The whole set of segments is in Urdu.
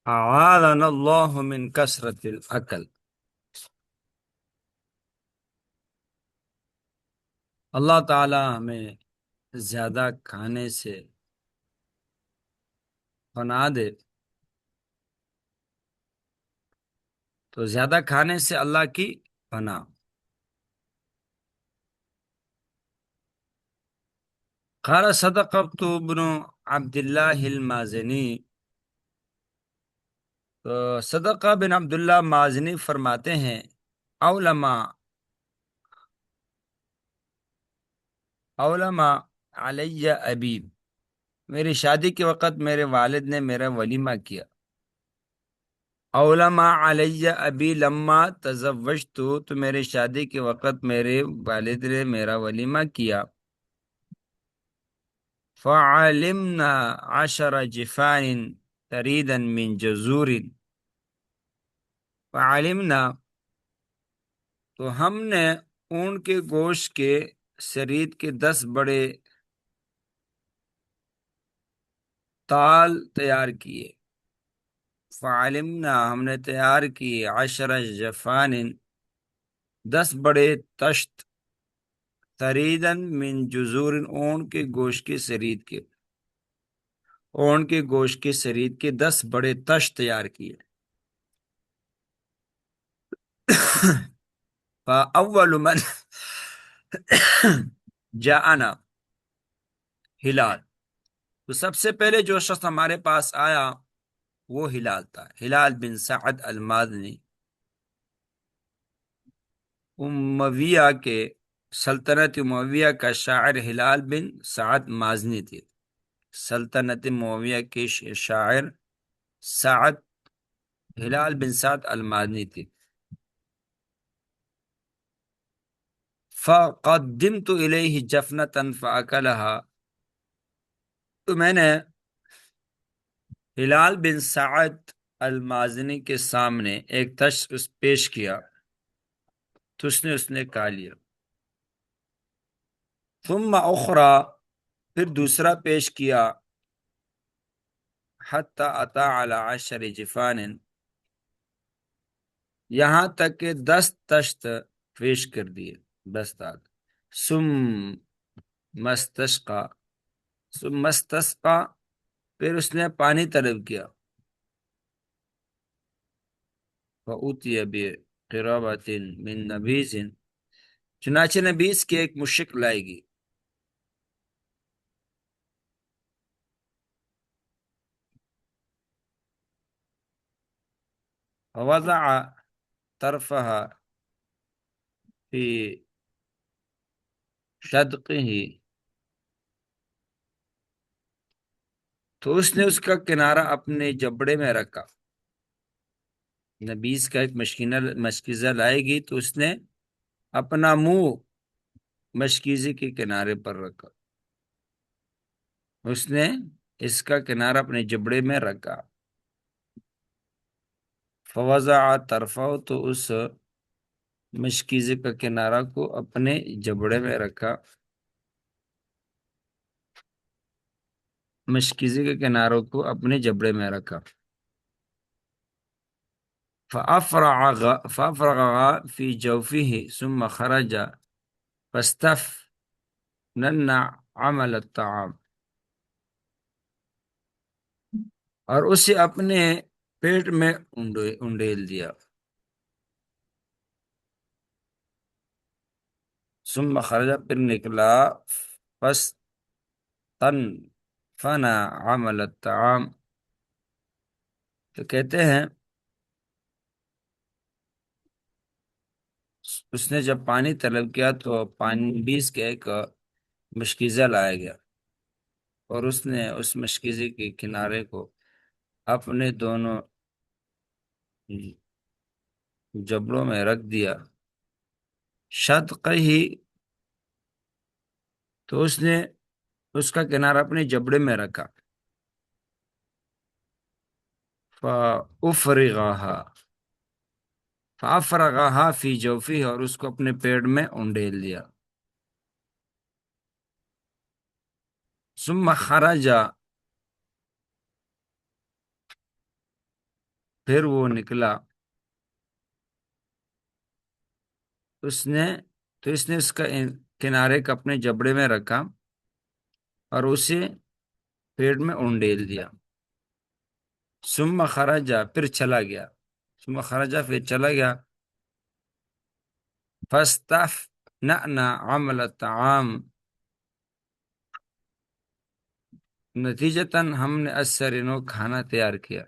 اعاذنا اللہ من کثرت العقل۔ اللہ تعالی ہمیں زیادہ کھانے سے پناہ دے۔ تو زیادہ کھانے سے اللہ کی پناہ۔ قال صدقت ابن عبد اللہ المازنی۔ تو صدقہ بن عبداللہ مازنی فرماتے ہیں، اولما اولما علی ابی، میری شادی کے وقت میرے والد نے میرا ولیمہ کیا۔ اولما علی ابی لما تزوجت، تو میرے شادی کے وقت میرے والد نے میرا ولیمہ کیا۔ فعلمنا 10 جفان تریدا من جزور، فعلمنا، تو ہم نے اون کے گوشت کے شرید کے 10 بڑے تال تیار کیے۔ فعلمنا، ہم نے تیار کیے، 10 جفان، 10 بڑے تشت، تریدن من جزور، اون کے گوشت کے شرید کے، اون کے گوشت کے شرید کے 10 بڑے تشت تیار کیے۔ فاول من جاءنا ہلال، تو سب سے پہلے جو شخص ہمارے پاس آیا وہ ہلال تھا، ہلال بن سعد المازنی، امویہ کے، سلطنت امویہ کا شاعر ہلال بن سعد مازنی تھے۔ سلطنت امویہ کے شاعر سعد ہلال بن سعد المازنی تھے۔ فقدمت الیہ جفنۃ فاکلها، تو میں نے ہلال بن سعد المازنی کے سامنے ایک تشخیص پیش کیا تو اس نے کھا لیا۔ ثم اخرى، پھر دوسرا پیش کیا، حتی اتی علی 10 جفان، یہاں تک کہ 10 تشت پیش کر دیے، 10 تال۔ ثم مستسقا، ثم استسقا، پھر اس نے پانی طلب کیا۔ فأوتي بقرابة من نبیذ، چنانچہ نبیذ کی ایک مشک لائے گی۔ فوضع طرفها فی شدقه، تو اس نے اس کا کنارہ اپنے جبڑے میں رکھا۔ نبیذ کا ایک مشکیزہ لائے گی تو اس نے اپنا منہ مشکیزے کے کنارے پر رکھا، اس نے اس کا کنارہ اپنے جبڑے میں رکھا۔ فوضع طرفہ، تو اس مشکیزے کا کنارہ کو اپنے جبڑے میں رکھا، مشکیزے کے کناروں کو اپنے جبڑے میں رکھا۔ فافرغ فی جوفه ثم خرج فاستفنن عمل الطعام، اور اسے اپنے پیٹ میں انڈیل دیا۔ ثم خرج، پھر نکلا، فاستنفن عمل الطعام، تو کہتے ہیں اس نے جب پانی طلب کیا تو پانی بیس کے ایک مشکیزہ لایا گیا، اور اس نے اس مشکیزے کے کنارے کو اپنے دونوں جبڑوں میں رکھ دیا۔ شدقہ، تو اس نے اس کا کنارہ اپنے جبڑے میں رکھا۔ فافرغها فی جوفہ، اور اس کو اپنے پیٹ میں انڈیل دیا۔ ثم خرج، پھر وہ نکلا، اس نے اس نے اس کا کنارے کا اپنے جبڑے میں رکھا اور اسے پیٹ میں اونڈیل دیا۔ ثم خرجا، پھر چلا گیا، ثم خرجا پھر چلا گیا، فاستفنأنا عمل الطعام، نتیجتاً ہم نے اسرنو کھانا تیار کیا۔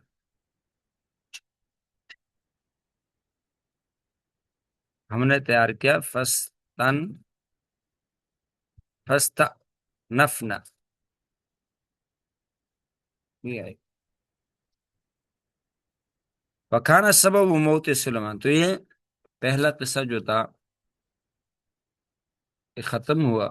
ہم نے تیار کیا، فستنفنا، یہ ہے وکانا سبب موت سلیمان۔ تو یہ پہلا قصہ جو تھا یہ ختم ہوا۔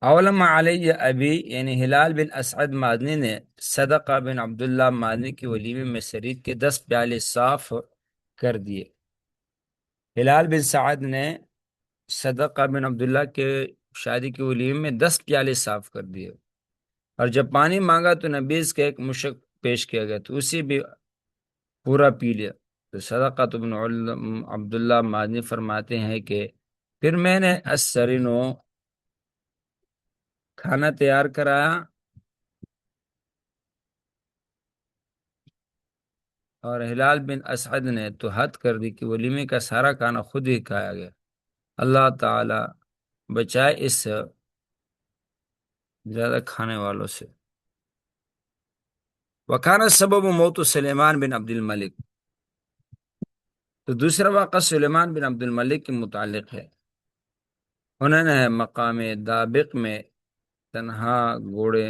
اولم علی ابی، یعنی ہلال بن اسعد مادنی نے صدقہ بن عبداللہ مادنی کی ولیمے میں شریک کے 10 پیالے صاف کر دیے۔ ہلال بن سعد نے صدقہ بن عبداللہ کے شادی کی ولیمے میں 10 پیالے صاف کر دیے، اور جب پانی مانگا تو نبیذ کا ایک مشک پیش کیا گیا تو اسے بھی پورا پی لیا۔ تو صدقہ بن عبداللہ مادنی فرماتے ہیں کہ پھر میں نے السرینو کھانا تیار کرایا، اور ہلال بن اسعد نے تو حد کر دی کہ ولیمے کا سارا کھانا خود ہی کھایا گیا۔ اللہ تعالی بچائے اس زیادہ کھانے والوں سے۔ وکانا سبب موت سلیمان بن عبد الملک، تو دوسرا واقعہ سلیمان بن عبد الملک کے متعلق ہے۔ انہوں نے مقام دابق میں تنہا گھوڑے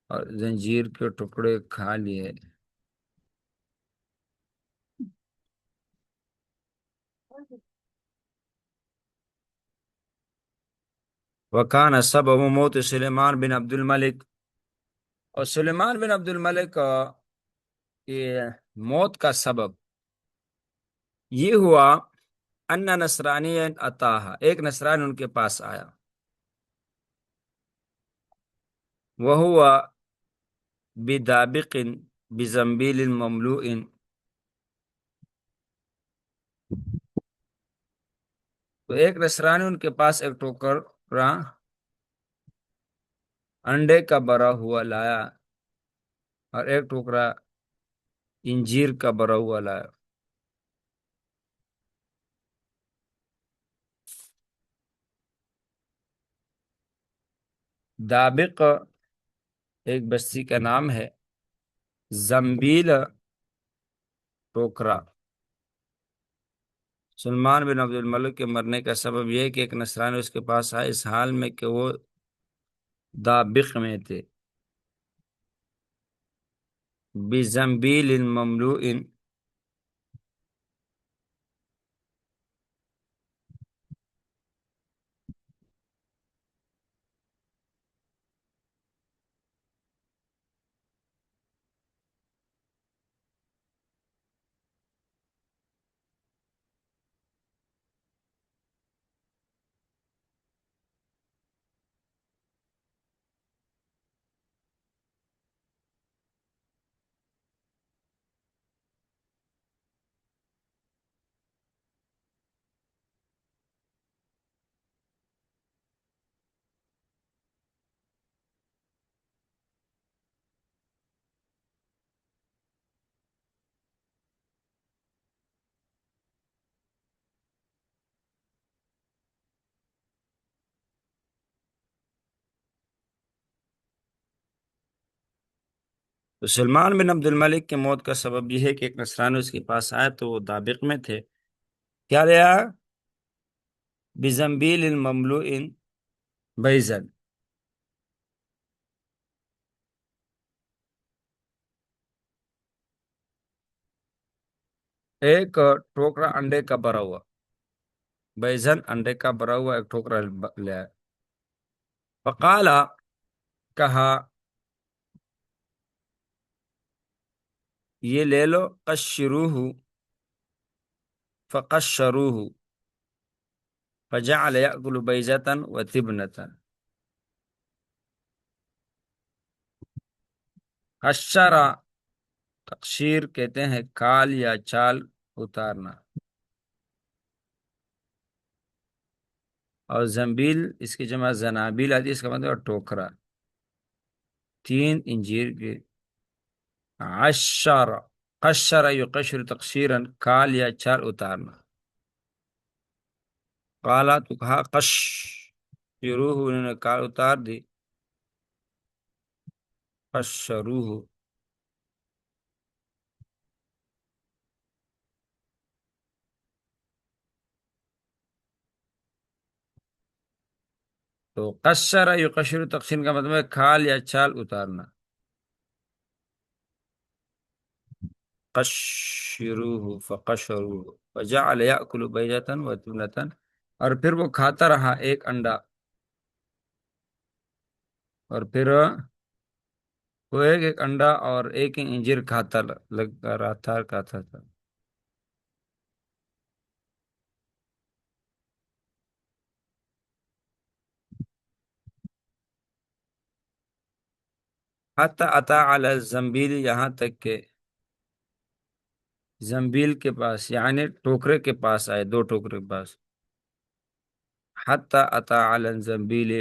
اور زنجیر کے ٹکڑے کھا لیے۔ وکانا سبب موت سلیمان بن عبد الملک، اور سلیمان بن عبد الملک یہ موت کا سبب یہ ہوا ان نصرانی اتاہا، ایک نصرانی ان کے پاس آیا، وہو بدابق بزنبیل مملوء، تو ایک نصرانی ان کے پاس ایک ٹوکرا انڈے کا بھرا ہوا لایا اور ایک ٹوکرا انجیر کا بھرا ہوا لایا۔ دابق ایک بستی کا نام ہے، زنبیل ٹوکرا۔ سلمان بن عبد الملک کے مرنے کا سبب یہ ہے کہ ایک نصرانی اس کے پاس آئے اس حال میں کہ وہ دابق میں تھے، بزنبیل مملوء، تو سلمان بن عبد الملک کے موت کا سبب یہ ہے کہ ایک نصرانی اس کے پاس آیا تو وہ دابق میں تھے، کیا لیا؟ بزنبیل مملوء بیضن، ایک ٹوکرا انڈے کا بھرا ہوا، بیضن انڈے کا بھرا ہوا ایک ٹوکرا لیا۔ فقال، کہا، یہ لے لو، قشروہ، فقشروہ، فجعل یأکل بیضة وتبنة، قشر تقشیر کہتے ہیں کال یا چال اتارنا، اور زنبیل اس کی جمع زنابیل آتی ہے، اس کا مطلب ہے ٹوکرا۔ تین انجیر کے عشر، قشر یقشر تقشیرا، کال یا چال اتارنا۔ قالا تو کہا، قش شروع انہوں نے کال اتار دی، قشروہ۔ تو قشر یقشر تقسیم کا مطلب ہے کھال یا چال اتارنا۔ قشروہ فقشروہ فجعل یأکل بیضة وتمرة، اور پھر وہ کھاتا رہا ایک انڈا، اور پھر وہ ایک ایک انڈا اور ایک ایک انجیر کھاتا لگا رہا تھا، کھاتا تھا۔ حتی اتا علی الزنبیل، یہاں تک کہ زنبیل کے پاس یعنی ٹوکرے کے پاس آئے، دو ٹوکرے کے پاس۔ حتی اتا علی الزنبیل،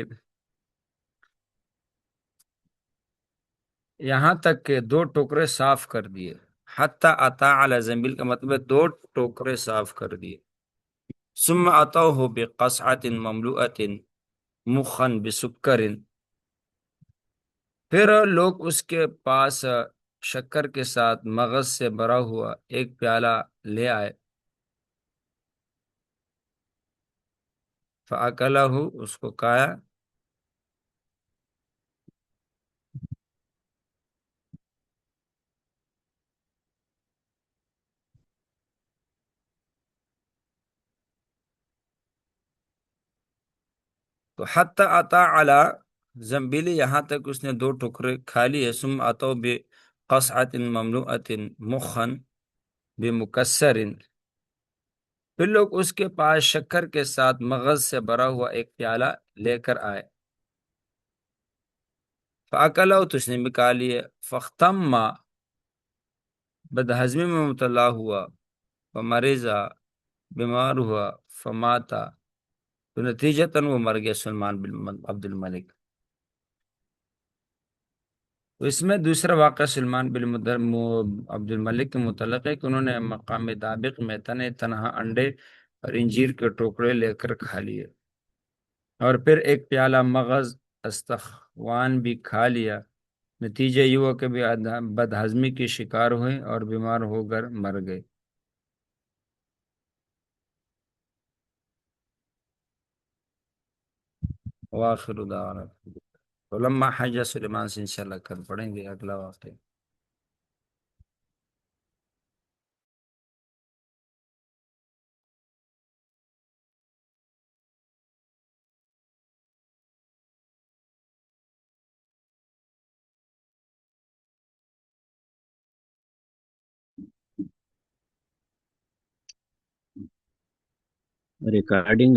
یہاں تک کہ دو ٹوکرے صاف کر دیے۔ حتی اتا علی زنبیل کا مطلب ہے دو ٹوکرے صاف کر دیے۔ ثم اتوه بقصعة مملوءة مخا بسکر، پھر لوگ اس کے پاس شکر کے ساتھ مغز سے بھرا ہوا ایک پیالہ لے آئے۔ فاکلہ، اس کو کھایا۔ تو حتی اتا علی زنبیل، یہاں تک اس نے دو ٹکڑے کھا لیے۔ ثم اتوا بقصعة مملوءة مخا بمکسر، پھر لوگ اس کے پاس شکر کے ساتھ مغز سے بھرا ہوا ایک پیالہ لے کر آئے۔ فاکلہ، تو اس نے بھی کھا لیے۔ فاختم، بدہضمی میں مبتلا ہوا۔ فمرضا، بیمار ہوا۔ فماتا، تو نتیجتاً وہ مر گیا، سلمان بن عبد الملک۔ تو اس میں دوسرا واقعہ سلمان بن عبد الملک کے متعلق ہے کہ انہوں نے مقام دابق میں تنے تنہا انڈے اور انجیر کے ٹوکرے لے کر کھا لیے، اور پھر ایک پیالہ مغز استخوان بھی کھا لیا۔ نتیجہ یہ ہوا کہ بھی بد ہضمی کی شکار ہوئے اور بیمار ہو کر مر گئے۔ وآخر دعوانا ولما حج سلیمان سے انشاءاللہ کل پڑھیں گے اگلا واقعہ۔ ریکارڈنگ